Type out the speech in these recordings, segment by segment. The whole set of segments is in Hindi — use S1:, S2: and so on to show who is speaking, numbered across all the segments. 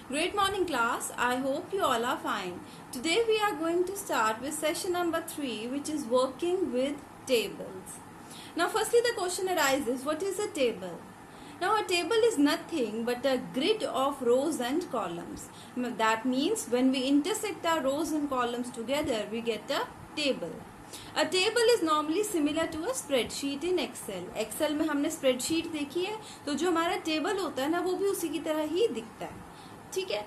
S1: Great morning class. I hope you all are fine. Today we are going to start with session number 3, which is working with tables. Now firstly the question arises, what is a table? Now a table is nothing but a grid of rows and columns. That means when we intersect our rows and columns together, we get a table. A table is normally similar to a spreadsheet in Excel. Excel में हमने spreadsheet देखी है, तो जो हमारा table होता है ना, वो भी उसी की तरह ही दिखता है. ठीक है.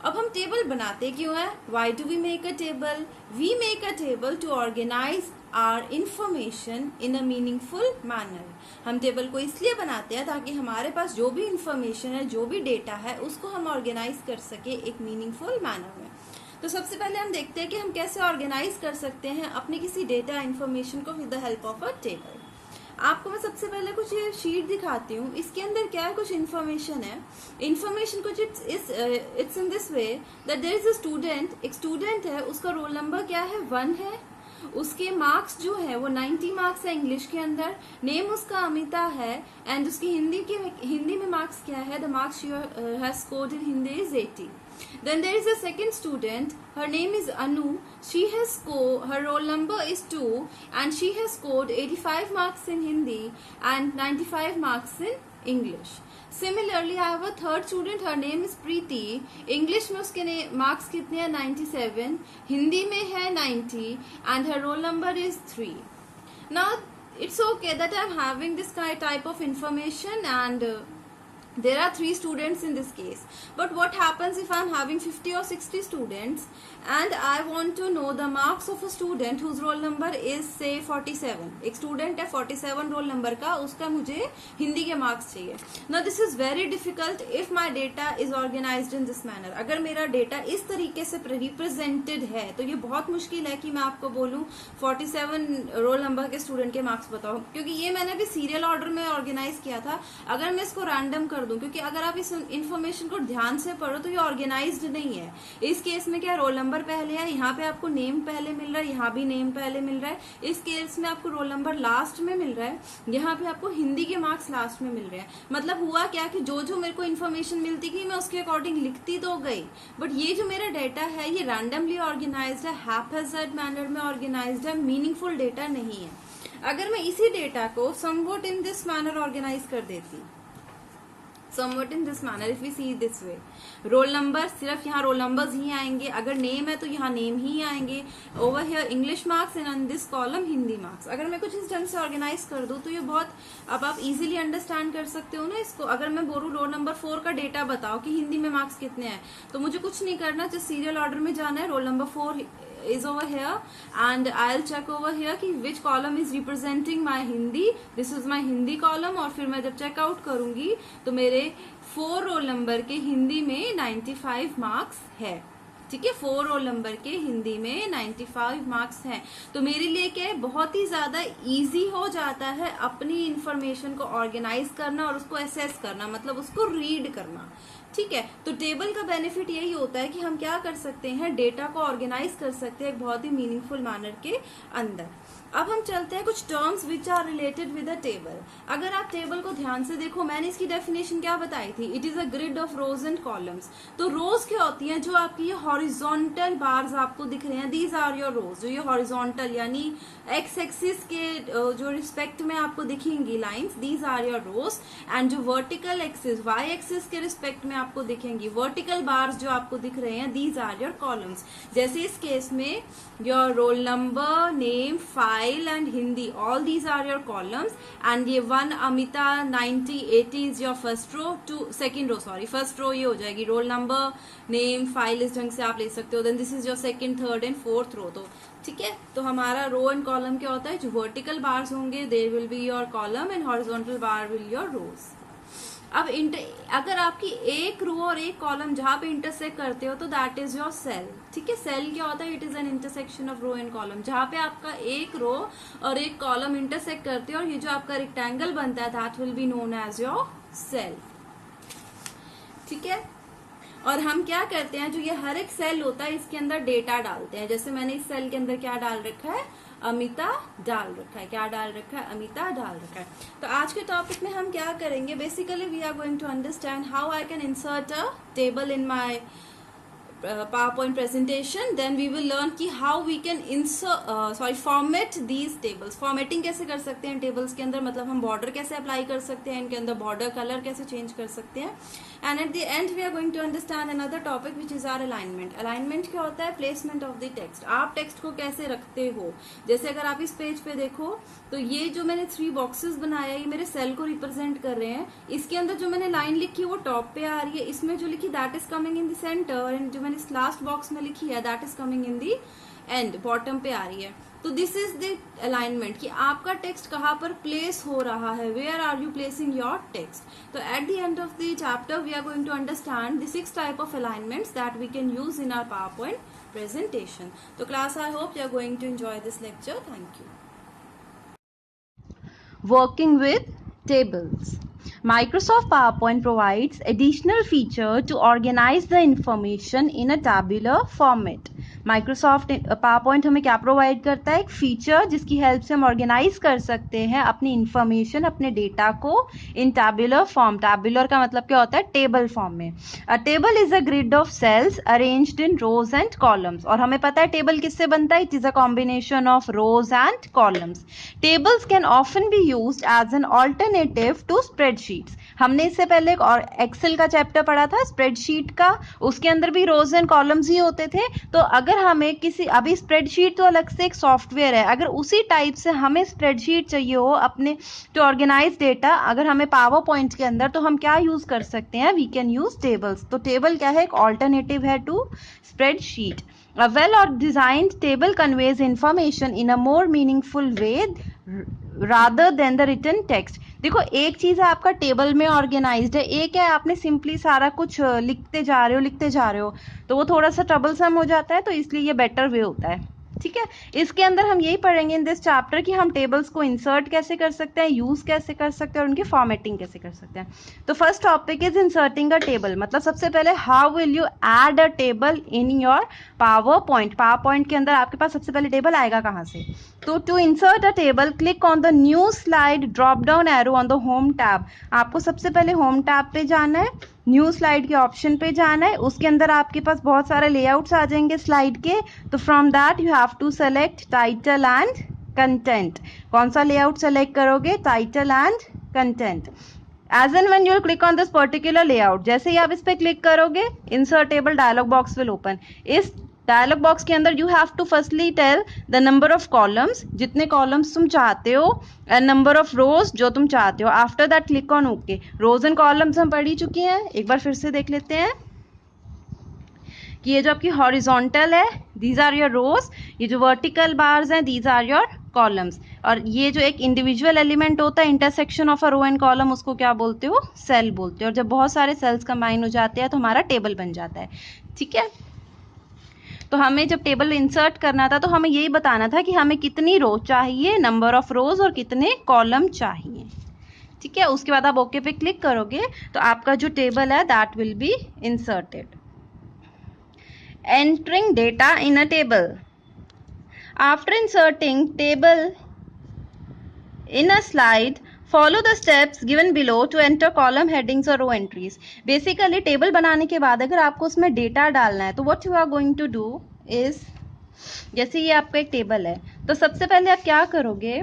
S1: अब हम टेबल बनाते क्यों है? Why do we make a table? We make a table to organize our information in a meaningful manner. हम टेबल को इसलिए बनाते हैं ताकि हमारे पास जो भी इंफॉर्मेशन है, जो भी डेटा है, उसको हम ऑर्गेनाइज कर सके एक मीनिंगफुल मैनर में. तो सबसे पहले हम देखते हैं कि हम कैसे ऑर्गेनाइज कर सकते हैं अपने किसी डेटा इंफॉर्मेशन को with the help of a table. आपको मैं सबसे पहले कुछ ये शीट दिखाती हूँ. इसके अंदर क्या है, कुछ इन्फॉर्मेशन है. इन्फॉर्मेशन कुछ it's in this way that there is a student. एक स्टूडेंट है, उसका रोल नंबर क्या है, 1 है. उसके मार्क्स जो है वो 90 मार्क्स है इंग्लिश के अंदर. नेम उसका अमिता है एंड उसकी हिंदी में मार्क्स क्या है, the marks she has scored in Hindi is 80. Then there is a second student. Her name is Anu. Her roll number is 2 and she has scored 85 marks in Hindi and 95 marks in English. Similarly, I have a third student. Her name is Preeti. English में उसके marks कितने हैं, 97. हिंदी में है 90 and her roll number is 3. Now, it's okay that I'm having this type of information and there are 3 students in this case. But what happens if I'm having 50 or 60 students and I want to know the marks of a student whose roll number is say 47. एक student है 47 roll number का, उसका मुझे हिंदी के marks चाहिए. Now this is very difficult if my data is organized in this manner. अगर मेरा data इस तरीके से represented है तो ये बहुत मुश्किल है कि मैं आपको बोलूँ 47 roll number के student के marks बताओ, क्योंकि ये मैंने भी serial order में organize किया था. अगर मैं इसको random कर दूं, क्योंकि अगर आप इस इंफॉर्मेशन को ध्यान से पढ़ो तो ये ऑर्गेनाइज्ड नहीं है. इस केस में क्या, रोल नंबर पहले है, यहाँ पे आपको नेम पहले मिल रहा है, यहाँ भी नेम पहले मिल रहा है. इस केस में आपको रोल नंबर लास्ट में मिल रहा है, यहाँ पे आपको हिंदी के मार्क्स लास्ट में मिल रहे हैं. मतलब हुआ क्या कि जो जो मेरे को इन्फॉर्मेशन मिलती थी मैं उसके अकॉर्डिंग लिखती तो गई, बट ये जो मेरा डेटा है ये रैंडमली ऑर्गेनाइज्ड है, हैपहैज़र्ड मैनर में ऑर्गेनाइज्ड है, मीनिंगफुल डेटा नहीं है. अगर मैं इसी डेटा को somewhat in this manner organise कर देती, somewhat in this manner, if we see this way, roll number सिर्फ यहाँ रोल नंबर्स ही आएंगे, अगर नेम है तो यहाँ नेम ही आएंगे, over here English marks and on this column Hindi marks. अगर मैं कुछ इस ढंग से ऑर्गेनाइज कर दूँ तो ये बहुत, अब आप इजीली अंडरस्टैंड कर सकते हो ना इसको. अगर मैं बोलूँ रोल नंबर 4 का डेटा बताओ कि हिंदी में मार्क्स कितने हैं, तो मुझे कुछ नहीं करना, जो सीरियल ऑर्डर में जाना है, roll number 4 is over here and I'll check over here कि which column is representing my Hindi. This is my Hindi column. और फिर मैं जब चेक आउट करूंगी तो मेरे 4 रोल नंबर के हिंदी में 95 मार्क्स है. ठीक है, 4 रोल नंबर के हिंदी में 95 मार्क्स हैं. तो मेरे लिए क्या है, बहुत ही ज्यादा इजी हो जाता है अपनी इंफॉर्मेशन को ऑर्गेनाइज करना और उसको एसेस करना, मतलब उसको रीड करना. ठीक है, तो टेबल का बेनिफिट यही होता है कि हम क्या कर सकते हैं, डेटा को ऑर्गेनाइज कर सकते हैं एक बहुत ही मीनिंगफुल मैनर के अंदर. अब हम चलते हैं कुछ terms which are related with a table. अगर आप टेबल को ध्यान से देखो, मैंने इसकी डेफिनेशन क्या बताई थी, it is a grid of rows and columns. तो रोज क्या होती हैं, जो आपकी ये हॉरिजॉन्टल बार्स आपको दिख रहे हैं, दीज आर योर रोज. जो ये हॉरिजॉन्टल यानी एक्स एक्सिस के जो रिस्पेक्ट में आपको दिखेंगी lines, these are your rows. And जो वर्टिकल एक्सिस वाई एक्सिस के रिस्पेक्ट में आपको दिखेंगी वर्टिकल बार्स जो आपको दिख रहे हैं, दीज आर योर कॉलम्स. जैसे इस केस में your roll number, name, file and Hindi, all these are your columns. And ये 1 Amita 90 80 is your first row, second row, sorry first row ये हो जाएगी. रोल नंबर, नेम, फाइल इस ढंग से आप ले सकते हो. Then this is your second, third and fourth row. तो ठीक है, तो हमारा रो एंड कॉलम क्या होता है, जो वर्टिकल बार्स होंगे there will be your column and horizontal bar will your rows. अब अगर आपकी एक रो और एक कॉलम जहां पे इंटरसेक्ट करते हो तो दैट इज योर सेल. ठीक है, सेल क्या होता है, it is an intersection of row and column. जहां पे आपका एक रो और एक कॉलम इंटरसेक्ट करते हो और ये जो आपका रेक्टेंगल बनता है that will be known as your cell. ठीक है, और हम क्या करते हैं, जो ये हर एक सेल होता है इसके अंदर डेटा डालते हैं. जैसे मैंने इस सेल के अंदर क्या डाल रखा है, अमिता डाल रखा है। क्या डाल रखा है? अमिता डाल रखा है। तो आज के टॉपिक में हम क्या करेंगे? Basically we are going to understand how I can insert a table in my PowerPoint presentation. Then we will learn कि how we can format these tables. Formatting कैसे कर सकते हैं tables के अंदर, मतलब हम border कैसे apply कर सकते हैं, इनके अंदर border color कैसे change कर सकते हैं. And at the end we are going to understand another topic which is our alignment. Alignment क्या होता है? Placement of the text. आप text को कैसे रखते हो? जैसे अगर आप इस पेज पे देखो तो ये जो मैंने 3 boxes बनाया ये मेरे सेल को रिप्रेजेंट कर रहे हैं. इसके अंदर जो मैंने लाइन लिखी है वो टॉप पे आ रही है, इसमें जो लिखी that is coming in the centre, and जो मैंने इस लास्ट बॉक्स में लिखी है that is coming in the and, bottom पे आ रही है. तो दिस इज द अलाइनमेंट कि आपका टेक्स्ट कहाँ पर प्लेस हो रहा है, where are you placing your text. तो at the end of the chapter we are going to understand the 6 type of alignments that we can use in our PowerPoint presentation. तो class, I hope you are going to enjoy this lecture. Thank you.
S2: Working with tables. Microsoft PowerPoint provides additional feature to organize the information in a tabular format. Microsoft PowerPoint हमें क्या प्रोवाइड करता है? एक फीचर जिसकी हेल्प से हम ऑर्गेनाइज कर सकते हैं अपनी इंफॉर्मेशन, अपने डेटा को इन टैबुलर फॉर्म. टैबुलर का मतलब क्या होता है? टेबल फॉर्म में. A table is a grid of cells arranged in rows and columns. और हमें पता है टेबल किससे बनता है? It is a combination of rows and columns. Tables can often be used as an alternative to spreadsheets. हमने इससे पहले एक और एक्सेल का चैप्टर पढ़ा था स्प्रेडशीट का, उसके अंदर भी रोज एंड कॉलम्स ही होते थे. तो अगर हमें किसी, अभी स्प्रेडशीट तो अलग से एक सॉफ्टवेयर है, अगर उसी टाइप से हमें स्प्रेडशीट चाहिए हो अपने टू ऑर्गेनाइज डेटा, अगर हमें पावर पॉइंट के अंदर, तो हम क्या यूज कर सकते हैं? We can use tables. तो टेबल क्या है? एक ऑल्टरनेटिव है to spreadsheet. A well or designed table conveys information in a more meaningful way rather than the written text. देखो, एक चीज है आपका टेबल में ऑर्गेनाइज्ड है, एक है आपने सिंपली सारा कुछ लिखते जा रहे हो, तो वो थोड़ा सा ट्रबलसम हो जाता है. तो इसलिए ये बेटर वे होता है. ठीक है, इसके अंदर हम यही पढ़ेंगे इन दिस चैप्टर कि हम टेबल्स को इंसर्ट कैसे कर सकते हैं, यूज कैसे कर सकते हैं और उनकी फॉर्मेटिंग कैसे कर सकते हैं. तो first topic is inserting a table. मतलब सबसे पहले how will you add a table in your power point के अंदर आपके पास सबसे पहले टेबल आएगा कहाँ से? तो to insert a table click on the new slide drop down arrow on the home tab. आपको सबसे पहले होम टैब पे जाना है, न्यू स्लाइड के ऑप्शन पे जाना है, उसके अंदर आपके पास बहुत सारे लेआउट्स आ जाएंगे स्लाइड के. तो from that you have to select title and content. कौन सा लेआउट सेलेक्ट करोगे? Title and content. As and when you will click on this particular layout, जैसे ही आप इस पे क्लिक करोगे insert table dialog box will open. इस डायलॉग बॉक्स के अंदर you have to firstly tell the number of columns, जितने कॉलम्स तुम चाहते हो, एंड नंबर ऑफ रोज जो तुम चाहते हो. After that click on okay. Rows and columns हम पढ़ ही चुके हैं, एक बार फिर से देख लेते हैं कि ये जो आपकी हॉरिजॉन्टल है दीज आर योर रोज, ये जो वर्टिकल बार्स हैं दीज आर योर कॉलम्स, और ये जो एक इंडिविजुअल एलिमेंट होता है intersection of a row and column, उसको क्या बोलते हो? सेल बोलते हो. और जब बहुत सारे सेल्स कंबाइन हो जाते हैं तो हमारा टेबल बन जाता है. ठीक है, तो हमें जब टेबल इंसर्ट करना था तो हमें यही बताना था कि हमें कितनी रो चाहिए, नंबर ऑफ रोज और कितने कॉलम चाहिए. ठीक है, उसके बाद आप ओके पे क्लिक करोगे तो आपका जो टेबल है that will be inserted. Entering data in a table. After inserting table in a slide, follow the steps given below to enter column headings or row entries. Basically table बनाने के बाद अगर आपको उसमें डेटा डालना है तो what you are going to do is, जैसे ये आपका एक टेबल है तो सबसे पहले आप क्या करोगे?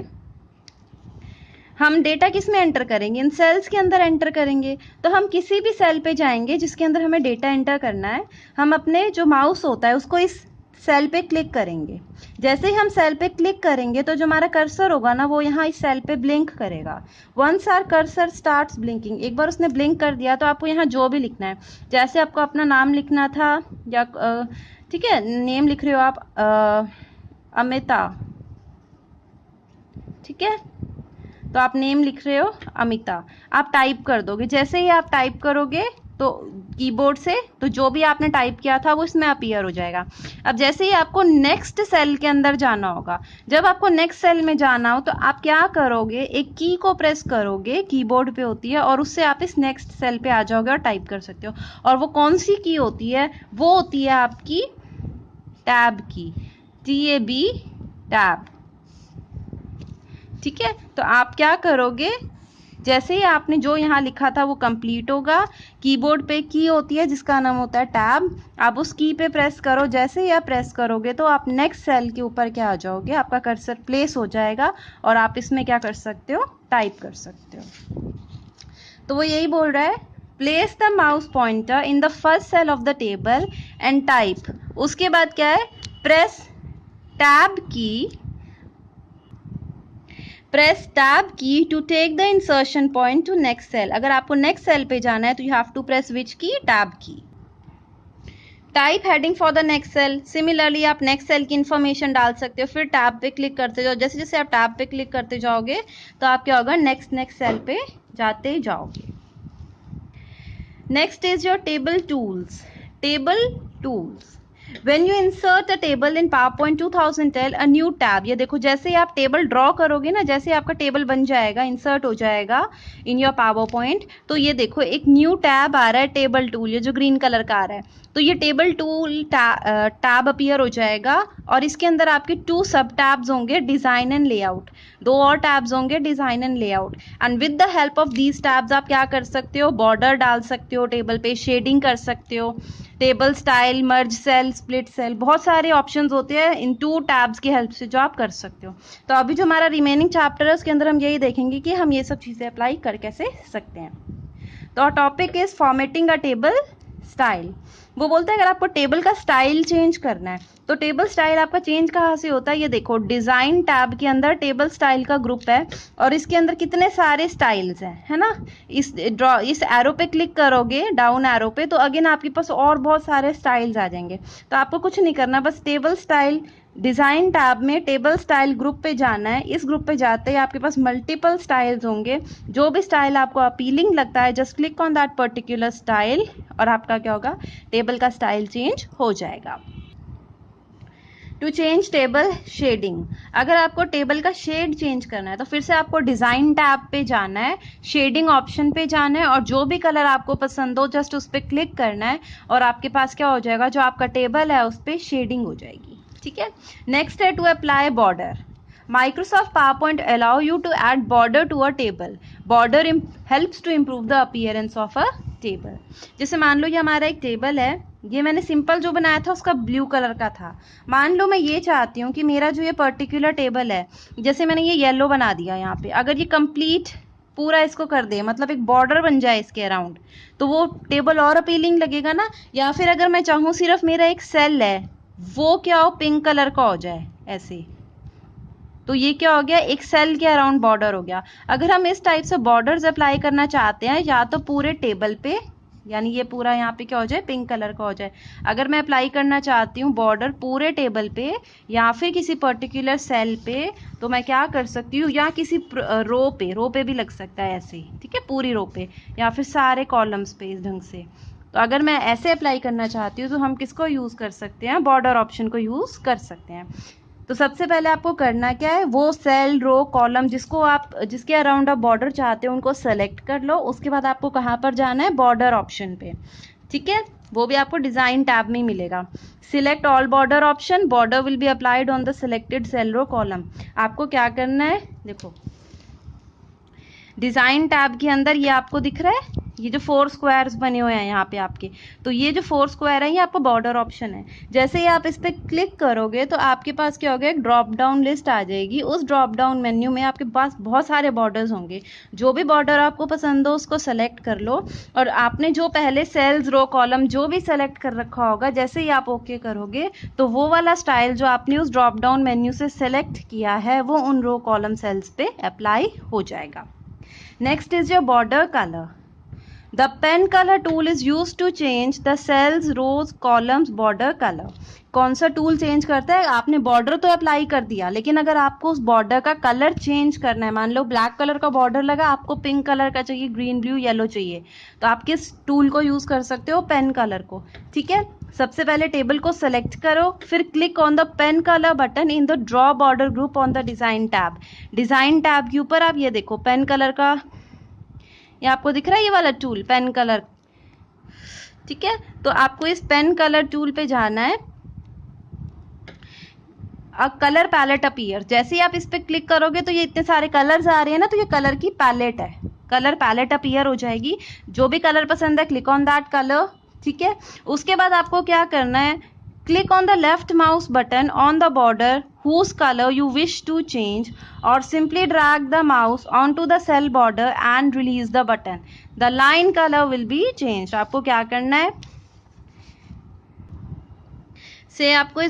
S2: हम डेटा किस में एंटर करेंगे? इन सेल्स के अंदर एंटर करेंगे. तो हम किसी भी सेल पे जाएंगे जिसके अंदर हमें डेटा एंटर करना है, हम अपने जो माउस होता है उसको इस सेल पे क्लिक करेंगे. जैसे ही हम सेल पे क्लिक करेंगे तो जो हमारा कर्सर होगा ना वो यहाँ इस सेल पे ब्लिंक करेगा. Once our cursor starts blinking, एक बार उसने ब्लिंक कर दिया तो आपको यहाँ जो भी लिखना है, जैसे आपको अपना नाम लिखना था या ठीक है नेम लिख रहे हो आप अमिता, ठीक है, तो आप नेम लिख रहे हो अमिता, आप टाइप कर दोगे. जैसे ही आप टाइप करोगे तो कीबोर्ड से तो जो भी आपने टाइप किया था वो इसमें अपीयर हो जाएगा. अब जैसे ही आपको नेक्स्ट सेल के अंदर जाना होगा, जब आपको नेक्स्ट सेल में जाना हो तो आप क्या करोगे? एक की को प्रेस करोगे, कीबोर्ड पे होती है, और उससे आप इस नेक्स्ट सेल पे आ जाओगे और टाइप कर सकते हो. और वो कौन सी की होती है? वो होती है आपकी टैब की, TAB, टैब. ठीक है, तो आप क्या करोगे, जैसे ही आपने जो यहाँ लिखा था वो कंप्लीट होगा। कीबोर्ड पे की होती है जिसका नाम होता है टैब, आप उस की पे प्रेस करो। जैसे ही आप प्रेस करोगे तो आप नेक्स्ट सेल के ऊपर क्या आ जाओगे, आपका कर्सर प्लेस हो जाएगा और आप इसमें क्या कर सकते हो, टाइप कर सकते हो। तो वो यही बोल रहा है, place the mouse pointer in the first cell of the table and type. उसके बाद क्या है, press tab key, press tab key to take the insertion point to next cell. अगर आपको नेक्स्ट सेल पे जाना है तो you have to press which key, tab key. Type heading for the next cell, similarly आप नेक्स्ट सेल की इंफॉर्मेशन डाल सकते हो, फिर टैब पे क्लिक करते जाओ। जैसे जैसे आप टैब पे क्लिक करते जाओगे तो आप क्या होगा, नेक्स्ट सेल पे जाते जाओगे। Next is your table tools. Table tools, When you insert a table in PowerPoint 2010, a new tab, ये देखो जैसे ही आप टेबल ड्रॉ करोगे ना, जैसे आपका टेबल बन जाएगा, इंसर्ट हो जाएगा इन योर PowerPoint, तो ये देखो एक न्यू टैब आ रहा है, टेबल टूल, ये जो ग्रीन कलर का आ रहा है। तो ये टेबल टूल टैब अपीयर हो जाएगा और इसके अंदर आपके 2 सब टैब्स होंगे, डिज़ाइन एंड लेआउट। 2 और टैब्स होंगे, design and layout. And with the help of these tabs आप क्या कर सकते हो, बॉर्डर डाल सकते हो टेबल पे, शेडिंग कर सकते हो, table style, merge cell, split cell, बहुत सारे ऑप्शंस होते हैं इन 2 टैब्स की हेल्प से जो आप कर सकते हो। तो अभी जो हमारा रिमेनिंग चैप्टर है उसके अंदर हम यही देखेंगे कि हम ये सब चीज़ें अप्लाई कर कैसे सकते हैं। तो topic is formatting a table style. वो बोलते हैं अगर आपको टेबल का स्टाइल चेंज करना है तो टेबल स्टाइल आपका चेंज कहाँ से होता है, ये देखो डिज़ाइन टैब के अंदर टेबल स्टाइल का ग्रुप है और इसके अंदर कितने सारे स्टाइल्स हैं, है ना। इस एरो पे क्लिक करोगे, डाउन एरो पे, तो अगेन आपके पास और बहुत सारे स्टाइल्स आ जाएंगे। तो आपको कुछ नहीं करना, बस टेबल स्टाइल डिज़ाइन टैब में टेबल स्टाइल ग्रुप पे जाना है। इस ग्रुप पे जाते ही आपके पास मल्टीपल स्टाइल्स होंगे, जो भी स्टाइल आपको अपीलिंग लगता है just click on that particular style और आपका क्या होगा, टेबल का स्टाइल चेंज हो जाएगा। टू चेंज टेबल शेडिंग, अगर आपको टेबल का शेड चेंज करना है तो फिर से आपको डिज़ाइन टैब पे जाना है, शेडिंग ऑप्शन पे जाना है और जो भी कलर आपको पसंद हो जस्ट उस पर क्लिक करना है और आपके पास क्या हो जाएगा, जो आपका टेबल है उस पर शेडिंग हो जाएगी। ठीक है, नेक्स्ट है to apply border. Microsoft PowerPoint allow you to add border to a table. Border helps to improve the appearance of a table. जैसे मान लो ये हमारा एक टेबल है, ये मैंने सिंपल जो बनाया था उसका ब्लू कलर का था। मान लो मैं ये चाहती हूँ कि मेरा जो ये पर्टिकुलर टेबल है, जैसे मैंने ये येलो बना दिया यहाँ पे, अगर ये कंप्लीट पूरा इसको कर दे, मतलब एक बॉर्डर बन जाए इसके अराउंड, तो वो टेबल और अपीलिंग लगेगा ना। या फिर अगर मैं चाहूँ सिर्फ मेरा एक सेल है वो क्या हो, पिंक कलर का हो जाए ऐसे, तो ये क्या हो गया, एक सेल के अराउंड बॉर्डर हो गया। अगर हम इस टाइप से बॉर्डर्स अप्लाई करना चाहते हैं, या तो पूरे टेबल पे, यानी ये पूरा यहाँ पे क्या हो जाए, पिंक कलर का हो जाए। अगर मैं अप्लाई करना चाहती हूँ बॉर्डर पूरे टेबल पे या फिर किसी पर्टिकुलर सेल पे, तो मैं क्या कर सकती हूँ, या किसी रो पे भी लग सकता है ऐसे, ठीक है, पूरी रो पे या फिर सारे कॉलम्स पे इस ढंग से। तो अगर मैं ऐसे अप्लाई करना चाहती हूँ तो हम किसको यूज़ कर सकते हैं, बॉर्डर ऑप्शन को यूज़ कर सकते हैं। तो सबसे पहले आपको करना क्या है, वो सेल, रो, कॉलम जिसके अराउंड आप बॉर्डर चाहते हो उनको सेलेक्ट कर लो। उसके बाद आपको कहाँ पर जाना है, बॉर्डर ऑप्शन पे, ठीक है, वो भी आपको डिज़ाइन टैब में ही मिलेगा। Select all border option, border will be applied on the selected cell, row, column. आपको क्या करना है, देखो डिज़ाइन टैब के अंदर ये आपको दिख रहा है, ये जो 4 स्क्वायर्स बने हुए हैं यहाँ पे आपके, तो ये जो 4 स्क्वायर है ये आपको बॉर्डर ऑप्शन है। जैसे ही आप इस पर क्लिक करोगे तो आपके पास क्या होगा, एक ड्रॉप डाउन लिस्ट आ जाएगी। उस ड्रॉप डाउन मेन्यू में आपके पास बहुत सारे बॉर्डर्स होंगे, जो भी बॉर्डर आपको पसंद हो उसको सेलेक्ट कर लो। और आपने जो पहले सेल्स, रो, कॉलम जो भी सेलेक्ट कर रखा होगा, जैसे ही आप ओके करोगे तो वो वाला स्टाइल जो आपने उस ड्रॉप डाउन मेन्यू से सेलेक्ट किया है वो उन रो, कॉलम, सेल्स पे अप्लाई हो जाएगा। Next is your border color. The pen color tool is used to change the cells, rows, columns, border color. कौन सा टूल चेंज करता है, आपने बॉर्डर तो अप्लाई कर दिया, लेकिन अगर आपको उस बॉर्डर का कलर चेंज करना है, मान लो ब्लैक कलर का बॉर्डर लगा, आपको पिंक कलर का चाहिए, ग्रीन, ब्लू, येलो चाहिए, तो आप किस टूल को यूज़ कर सकते हो, पेन कलर को। ठीक है, सबसे पहले टेबल को सेलेक्ट करो, फिर click on the pen colour button in the draw border group on the design tab. Design tab के ऊपर आप ये देखो पेन कलर का, ये आपको दिख रहा है ये वाला टूल, पेन कलर, ठीक है। तो आपको इस पेन कलर टूल पे जाना है। अ कलर पैलेट अपीयर। जैसे ही आप इस पे क्लिक करोगे तो ये इतने सारे कलर्स आ रहे हैं ना, तो ये कलर की पैलेट है, कलर पैलेट अपीयर हो जाएगी। जो भी कलर पसंद है क्लिक ऑन दैट कलर, ठीक है। उसके बाद आपको क्या करना है, click on the left mouse button on the border whose colour you wish to change और simply drag the mouse on to the cell border and release the button, the line colour will be change. आपको क्या करना है, से आपको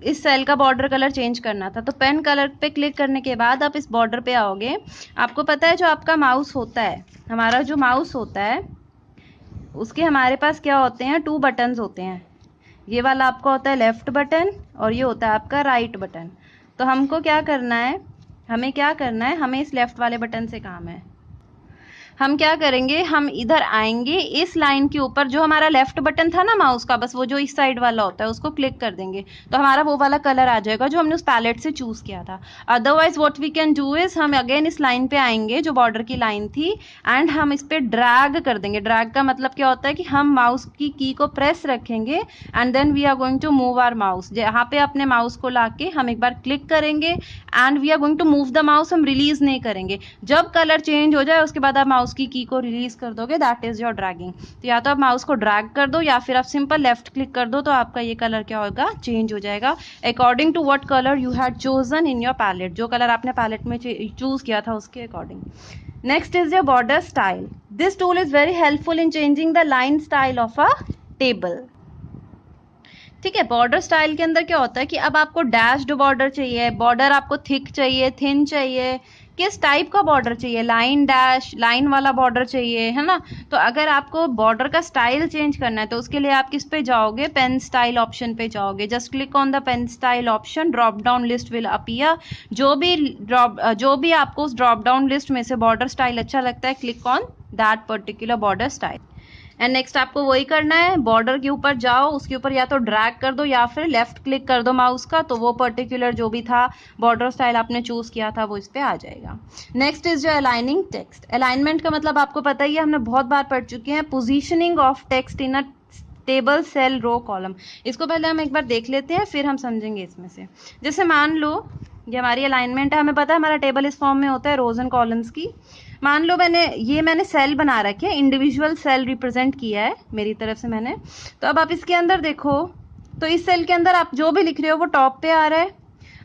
S2: इस सेल का बॉर्डर कलर चेंज करना था, तो पेन कलर पे क्लिक करने के बाद आप इस बॉर्डर पे आओगे। आपको पता है जो आपका माउस होता है, हमारा जो माउस होता है उसके हमारे पास क्या होते हैं, 2 बटन्स होते हैं। ये वाला आपका होता है लेफ्ट बटन और ये होता है आपका राइट बटन। तो हमको क्या करना है, हमें इस लेफ्ट वाले बटन से काम है। हम क्या करेंगे, हम इधर आएंगे, इस लाइन के ऊपर जो हमारा लेफ्ट बटन था ना माउस का, बस वो जो इस साइड वाला होता है उसको क्लिक कर देंगे, तो हमारा वो वाला कलर आ जाएगा जो हमने उस पैलेट से चूज किया था। Otherwise what we can do is, हम अगेन इस लाइन पे आएंगे जो बॉर्डर की लाइन थी एंड हम इस पे ड्रैग कर देंगे। ड्रैग का मतलब क्या होता है कि हम माउस की को प्रेस रखेंगे and then we are going to move our mouse. यहाँ पे अपने माउस को लाके हम एक बार क्लिक करेंगे and we are going to move the mouse, हम रिलीज नहीं करेंगे। जब कलर चेंज हो जाए उसके बाद आप माउस की को रिलीज कर दोगे, दैट इज योर ड्रैगिंग। तो या तो आप माउस को ड्रैग कर दो या फिर आप सिंपल लेफ्ट क्लिक कर दो, तो आपका ये कलर क्या होगा, चेंज हो जाएगा according to what colour you had chosen in your palette. जो कलर आपने पैलेट में चूज किया था उसके according. Next is your border style. This tool is very helpful in changing the line style of a table. ठीक है, बॉर्डर स्टाइल के अंदर क्या होता है कि अब आपको डैश्ड बॉर्डर चाहिए, बॉर्डर आपको थिक चाहिए, थिन चाहिए, किस टाइप का बॉर्डर चाहिए, लाइन डैश लाइन वाला बॉर्डर चाहिए, है ना। तो अगर आपको बॉर्डर का स्टाइल चेंज करना है तो उसके लिए आप किस पे जाओगे, पेन स्टाइल ऑप्शन पे जाओगे। Just click on the pen style option, drop down list will appear. जो भी आपको उस ड्रॉप डाउन लिस्ट में से बॉर्डर स्टाइल अच्छा लगता है, click on that particular border style. And next आपको वही करना है, बॉर्डर के ऊपर जाओ, उसके ऊपर या तो ड्रैग कर दो या फिर लेफ्ट क्लिक कर दो माउस का, तो वो पर्टिकुलर जो भी था बॉर्डर स्टाइल आपने चूज किया था वो इस पे आ जाएगा। नेक्स्ट इज जो अलाइनिंग टेक्स्ट। अलाइनमेंट का मतलब आपको पता ही है, हमने बहुत बार पढ़ चुके हैं। Positioning of text in a table, cell, row, column. इसको पहले हम एक बार देख लेते हैं फिर हम समझेंगे इसमें से। जैसे मान लो ये हमारी अलाइनमेंट है, हमें पता है हमारा टेबल इस फॉर्म में होता है, रोज एंड कॉलम्स की। मान लो मैंने सेल बना रखे हैं, इंडिविजुअल सेल रिप्रेजेंट किया है मेरी तरफ से मैंने। तो अब आप इसके अंदर देखो, तो इस सेल के अंदर आप जो भी लिख रहे हो वो टॉप पे आ रहा है,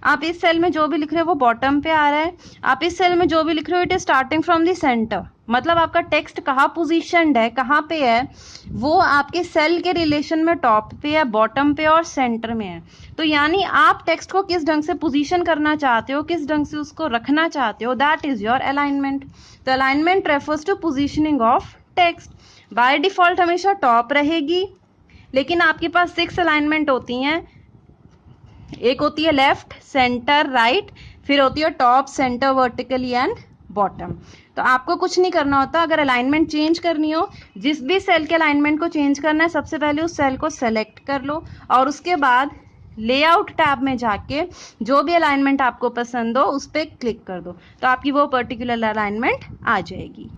S2: आप इस सेल में जो भी लिख रहे हो वो बॉटम पे आ रहा है, आप इस सेल में जो भी लिख रहे हो it is starting from the centre. मतलब आपका टेक्स्ट कहाँ पोजीशनड है, कहाँ पे है, वो आपके सेल के रिलेशन में टॉप पे है, बॉटम पे और सेंटर में है। तो यानी आप टेक्स्ट को किस ढंग से पोजीशन करना चाहते हो, किस ढंग से उसको रखना चाहते हो, दैट इज योर अलाइनमेंट। तो alignment refers to positioning of text. By default हमेशा टॉप रहेगी, लेकिन आपके पास 6 अलाइनमेंट होती हैं। एक होती है लेफ्ट, सेंटर, राइट, फिर होती है top, centre, vertically and bottom. तो आपको कुछ नहीं करना होता, अगर अलाइनमेंट चेंज करनी हो, जिस भी सेल के अलाइनमेंट को चेंज करना है, सबसे पहले उस सेल को सेलेक्ट कर लो और उसके बाद लेआउट टैब में जाके जो भी अलाइनमेंट आपको पसंद हो उस पर क्लिक कर दो, तो आपकी वो पर्टिकुलर अलाइनमेंट आ जाएगी।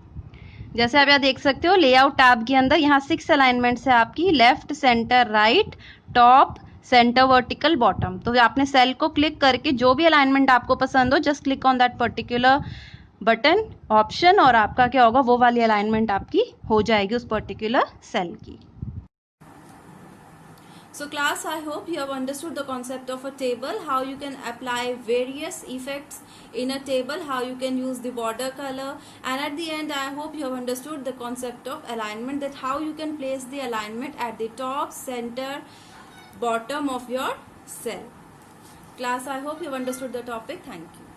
S2: जैसे आप यहाँ देख सकते हो लेआउट टैब के अंदर यहाँ 6 अलाइनमेंट्स है आपकी, left, centre, right, top, centre, vertical, bottom. तो आपने सेल को क्लिक करके जो भी अलाइनमेंट आपको पसंद हो, just click on that particular button option और आपका क्या होगा, वो वाली अलाइनमेंट आपकी हो जाएगी उस पर्टिकुलर सेल की।
S1: So class, I hope you have understood the concept of a table, how you can apply various effects in a table, how you can use the border color, and at the end I hope you have understood the concept of alignment, that how you can place the alignment at the top, center, bottom of your cell. Class, I hope you have understood the topic. Thank you.